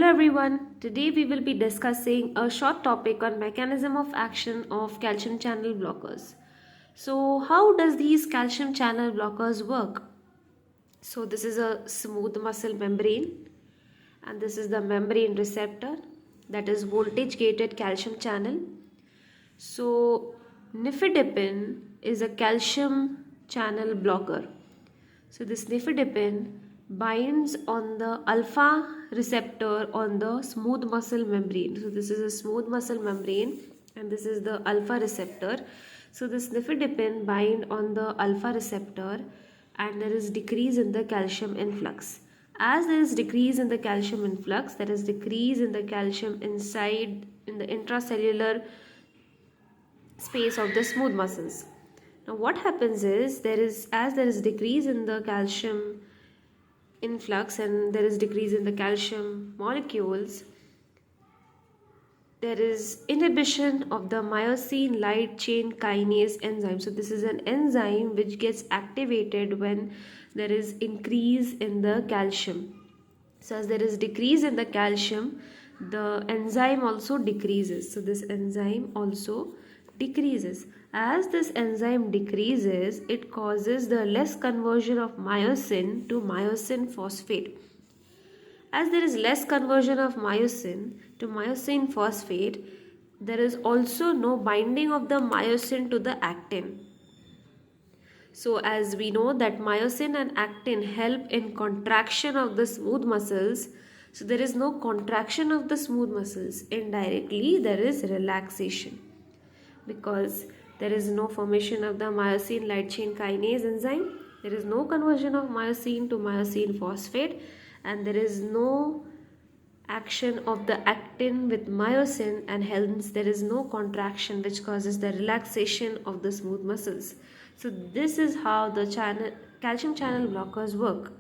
Hello everyone, today we will be discussing a short topic on mechanism of action of calcium channel blockers. So how does these calcium channel blockers work? So this is a smooth muscle membrane and this is the membrane receptor, that is voltage gated calcium channel. So nifedipine is a calcium channel blocker. So this nifedipine binds on the alpha receptor on the smooth muscle membrane. So this is a smooth muscle membrane and this is the alpha receptor. So this nifedipine bind on the alpha receptor and there is decrease in the calcium influx. As there is decrease in the calcium influx, there is decrease in the calcium inside in the intracellular space of the smooth muscles. Now what happens is as there is decrease in the calcium influx and there is decrease in the calcium molecules, there is inhibition of the myosin light chain kinase enzyme. So this is an enzyme which gets activated when there is increase in the calcium. So as there is decrease in the calcium, the enzyme also decreases. So this enzyme also decreases. As this enzyme decreases, it causes the less conversion of myosin to myosin phosphate. As there is less conversion of myosin to myosin phosphate, there is also no binding of the myosin to the actin. So as we know that myosin and actin help in contraction of the smooth muscles, so there is no contraction of the smooth muscles. Indirectly, there is relaxation because there is no formation of the myosin light chain kinase enzyme. There is no conversion of myosin to myosin phosphate and there is no action of the actin with myosin, and hence there is no contraction which causes the relaxation of the smooth muscles. So this is how the calcium channel blockers work.